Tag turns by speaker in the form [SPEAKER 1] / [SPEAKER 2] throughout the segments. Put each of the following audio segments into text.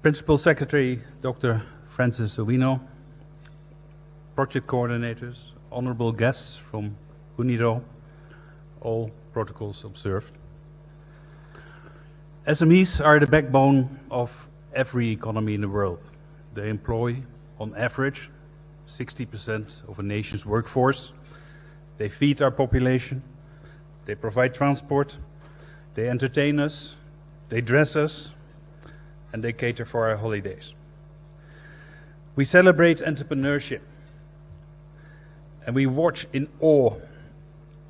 [SPEAKER 1] Principal Secretary Dr. Francis Owino, project coordinators, honorable guests from UNIDO, all protocols observed. SMEs are the backbone of every economy in the world. They employ, on average, 60% of a nation's workforce. They feed our population, they provide transport, they entertain us, they dress us, and they cater for our holidays. We celebrate entrepreneurship, and we watch in awe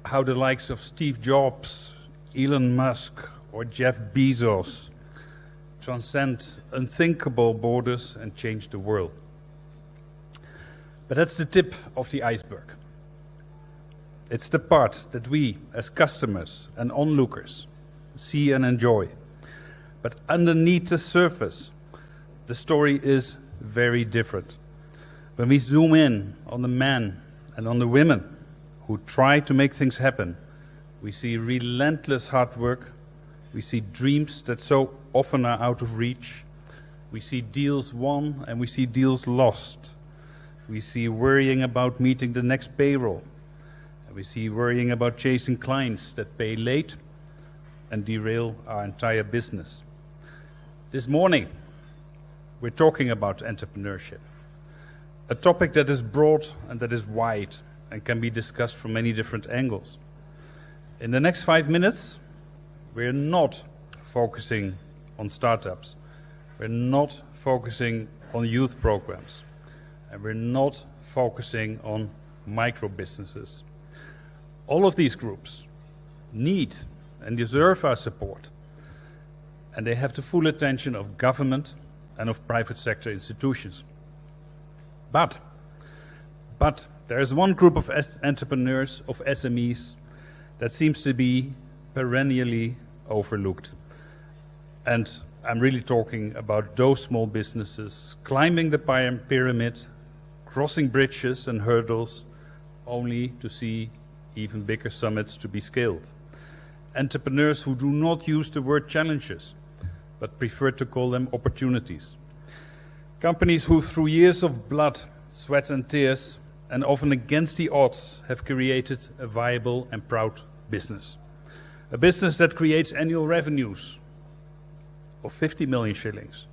[SPEAKER 1] how the likes of Steve Jobs, Elon Musk, or Jeff Bezos transcend unthinkable borders and change the world. But that's the tip of the iceberg. It's the part that we, as customers and onlookers, see and enjoy. But underneath the surface, the story is very different. When we zoom in on the men and on the women who try to make things happen, we see relentless hard work, we see dreams that so often are out of reach, we see deals won and we see deals lost, we see worrying about meeting the next payroll, and we see worrying about chasing clients that pay late and derail our entire business. This morning, we're talking about entrepreneurship, a topic that is broad and that is wide and can be discussed from many different angles. In the next 5 minutes, we're not focusing on startups, we're not focusing on youth programs, and we're not focusing on micro businesses. All of these groups need and deserve our support, and they have the full attention of government and of private sector institutions. But there is one group of entrepreneurs, of SMEs, that seems to be perennially overlooked. And I'm really talking about those small businesses climbing the pyramid, crossing bridges and hurdles, only to see even bigger summits to be scaled. Entrepreneurs who do not use the word challenges, but prefer to call them opportunities. Companies who, through years of blood, sweat and tears, and often against the odds, have created a viable and proud business. A business that creates annual revenues of 50 million shillings,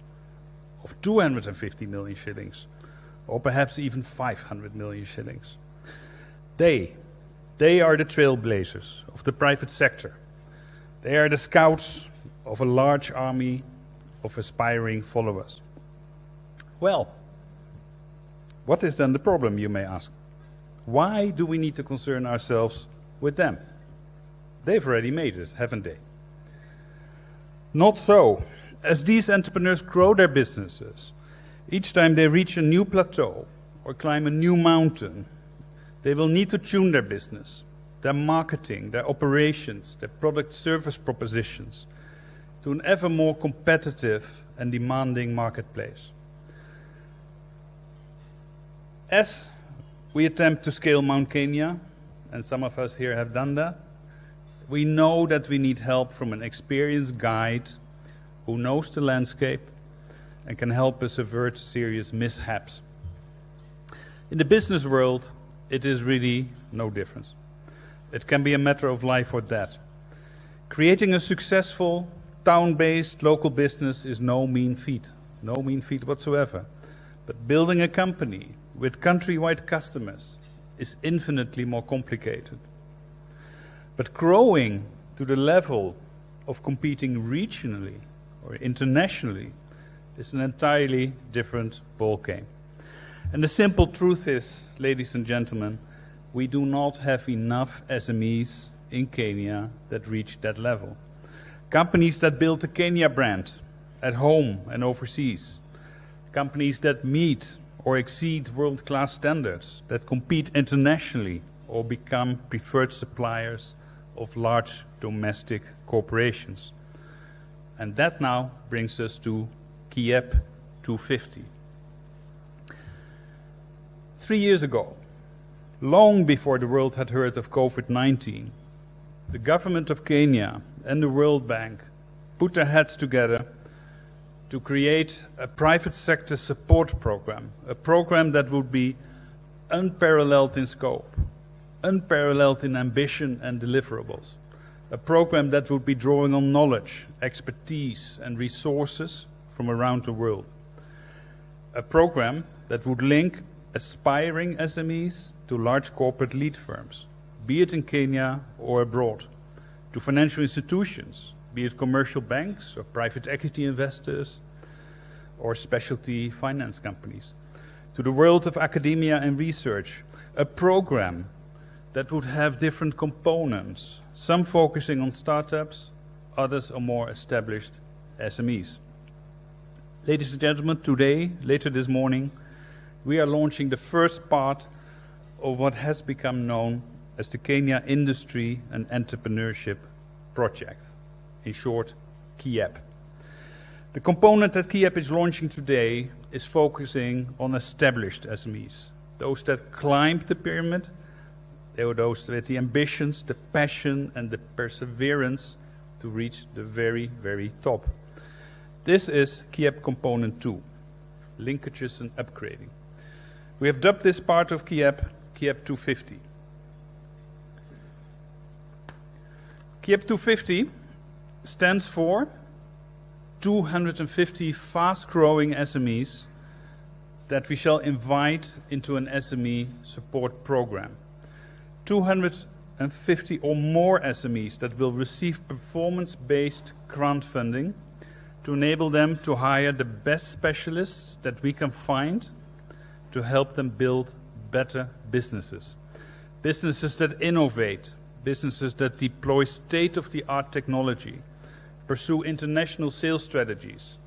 [SPEAKER 1] of 250 million shillings, or perhaps even 500 million shillings. They are the trailblazers of the private sector. They are the scouts of a large army of aspiring followers. Well, what is then the problem, you may ask? Why do we need to concern ourselves with them? They've already made it, haven't they? Not so. As these entrepreneurs grow their businesses, each time they reach a new plateau or climb a new mountain, they will need to tune their business, their marketing, their operations, their product service propositions to an ever more competitive and demanding marketplace. As we attempt to scale Mount Kenya, and some of us here have done that, we know that we need help from an experienced guide who knows the landscape and can help us avert serious mishaps. In the business world, it is really no difference. It can be a matter of life or death. Creating a successful, town-based local business is no mean feat whatsoever. But building a company with countrywide customers is infinitely more complicated. But growing to the level of competing regionally or internationally is an entirely different ballgame. And the simple truth is, ladies and gentlemen, we do not have enough SMEs in Kenya that reach that level. Companies that build the Kenya brand at home and overseas. Companies that meet or exceed world-class standards, that compete internationally or become preferred suppliers of large domestic corporations. And that now brings us to KIEP250. 3 years ago, long before the world had heard of COVID-19, the government of Kenya and the World Bank put their heads together to create a private sector support program, a program that would be unparalleled in scope, unparalleled in ambition and deliverables, a program that would be drawing on knowledge, expertise and resources from around the world, a program that would link aspiring SMEs to large corporate lead firms, be it in Kenya or abroad, to financial institutions, be it commercial banks or private equity investors or specialty finance companies, to the world of academia and research, a program that would have different components, some focusing on startups, others on more established SMEs. Ladies and gentlemen, today, later this morning, we are launching the first part of what has become known as the Kenya Industry and Entrepreneurship Project, in short, KIEP. The component that KIEP is launching today is focusing on established SMEs, those that climbed the pyramid, they were those with the ambitions, the passion and the perseverance to reach the very, very top. This is KIEP component 2, linkages and upgrading. We have dubbed this part of KIEP KIEP250. KIEP250 stands for 250 fast-growing SMEs that we shall invite into an SME support program. 250 or more SMEs that will receive performance-based grant funding to enable them to hire the best specialists that we can find to help them build better businesses. Businesses that innovate, businesses that deploy state-of-the-art technology, pursue international sales strategies,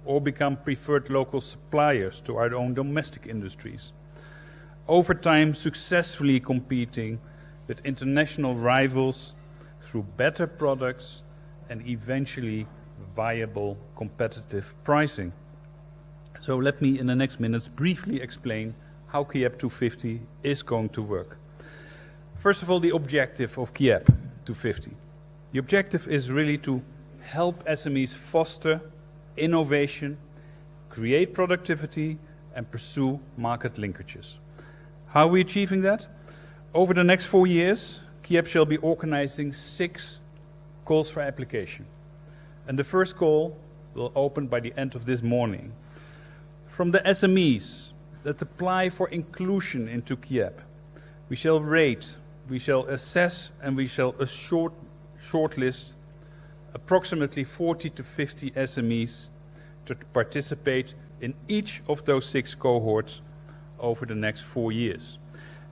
[SPEAKER 1] or become preferred local suppliers to our own domestic industries. Over time, successfully competing with international rivals through better products and eventually viable competitive pricing. So let me, in the next minutes, briefly explain how KIEP250 is going to work. First of all, the objective of KIEP250. The objective is really to help SMEs foster innovation, create productivity, and pursue market linkages. How are we achieving that? Over the next 4 years, KIEP shall be organizing 6 calls for application. And the first call will open by the end of this morning. From the SMEs that apply for inclusion into KIEP, we shall rate, we shall assess, and we shall shortlist approximately 40 to 50 SMEs to participate in each of those 6 cohorts over the next 4 years.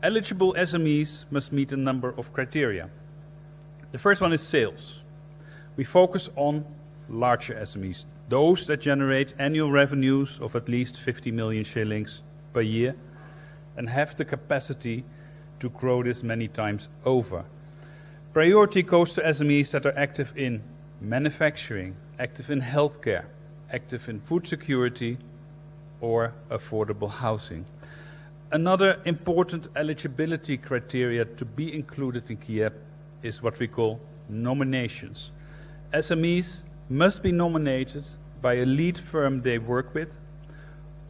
[SPEAKER 1] Eligible SMEs must meet a number of criteria. The first one is sales. We focus on larger SMEs, those that generate annual revenues of at least 50 million shillings per year and have the capacity to grow this many times over. Priority goes to SMEs that are active in manufacturing, active in healthcare, active in food security or affordable housing. Another important eligibility criteria to be included in KIEP is what we call nominations. SMEs must be nominated by a lead firm they work with,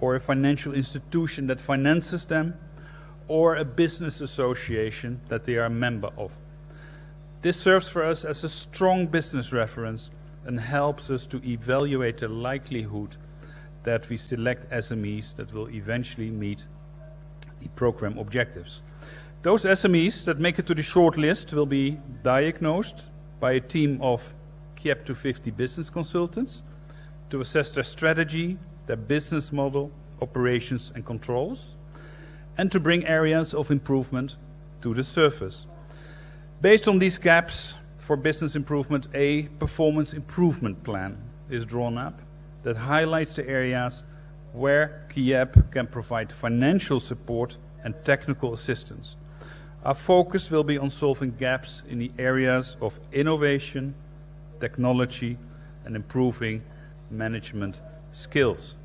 [SPEAKER 1] or a financial institution that finances them, or a business association that they are a member of. This serves for us as a strong business reference and helps us to evaluate the likelihood that we select SMEs that will eventually meet the program objectives. Those SMEs that make it to the short list will be diagnosed by a team of KIEP250 business consultants to assess their strategy, their business model, operations and controls, and to bring areas of improvement to the surface. Based on these gaps for business improvement, a performance improvement plan is drawn up that highlights the areas where KIEP can provide financial support and technical assistance. Our focus will be on solving gaps in the areas of innovation, technology, and improving management skills.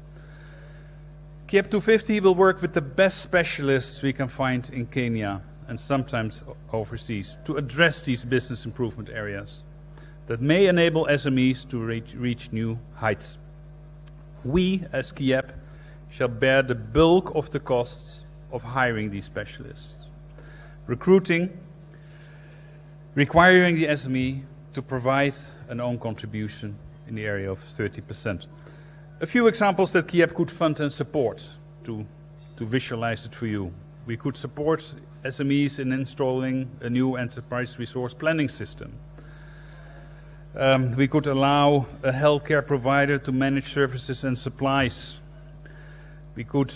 [SPEAKER 1] KIEP250 will work with the best specialists we can find in Kenya and sometimes overseas to address these business improvement areas that may enable SMEs to reach new heights. We, as KIEP, shall bear the bulk of the costs of hiring these specialists. Recruiting, requiring the SME to provide an own contribution in the area of 30%. A few examples that KIEP could fund and support to visualize it for you. We could support SMEs in installing a new enterprise resource planning system. We could allow a healthcare provider to manage services and supplies. We could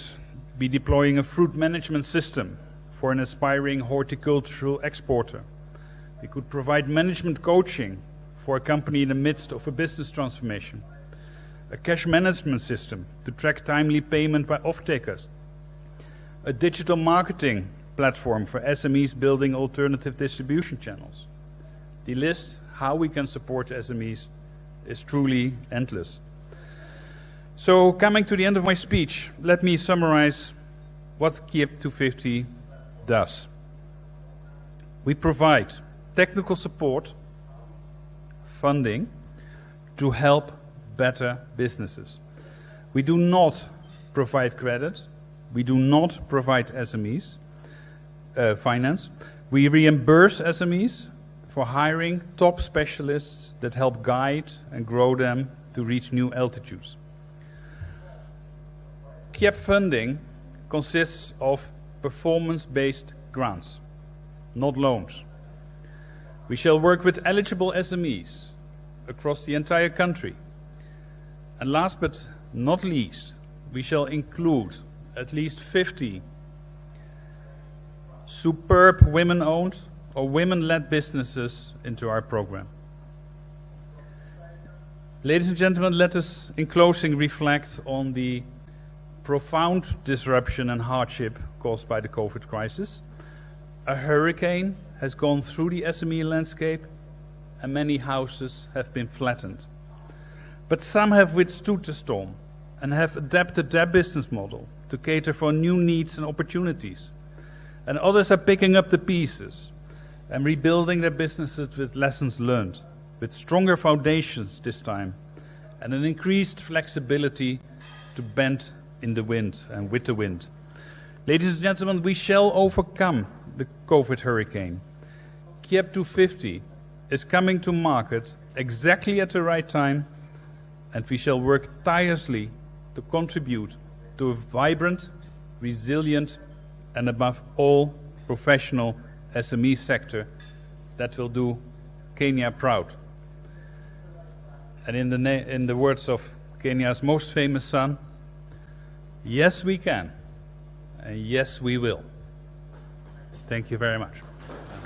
[SPEAKER 1] be deploying a fruit management system for an aspiring horticultural exporter. We could provide management coaching for a company in the midst of a business transformation. A cash management system to track timely payment by off-takers. A digital marketing platform for SMEs building alternative distribution channels. The list how we can support SMEs is truly endless. So, coming to the end of my speech, let me summarize what KIEP250 does. We provide technical support, funding, to help better businesses. We do not provide credit. We do not provide SMEs finance. We reimburse SMEs for hiring top specialists that help guide and grow them to reach new altitudes. KIEP funding consists of performance-based grants, not loans. We shall work with eligible SMEs across the entire country. And last but not least, we shall include at least 50 superb women-owned or women-led businesses into our program. Ladies and gentlemen, let us, in closing, reflect on the profound disruption and hardship caused by the COVID crisis. A hurricane has gone through the SME landscape, and many houses have been flattened. But some have withstood the storm and have adapted their business model to cater for new needs and opportunities. And others are picking up the pieces and rebuilding their businesses with lessons learned, with stronger foundations this time, and an increased flexibility to bend in the wind and with the wind. Ladies and gentlemen, we shall overcome the COVID hurricane. KIEP250 is coming to market exactly at the right time, and we shall work tirelessly to contribute to a vibrant, resilient, and above all, professional SME sector that will do Kenya proud. And in the words of Kenya's most famous son, yes we can, and yes we will. Thank you very much.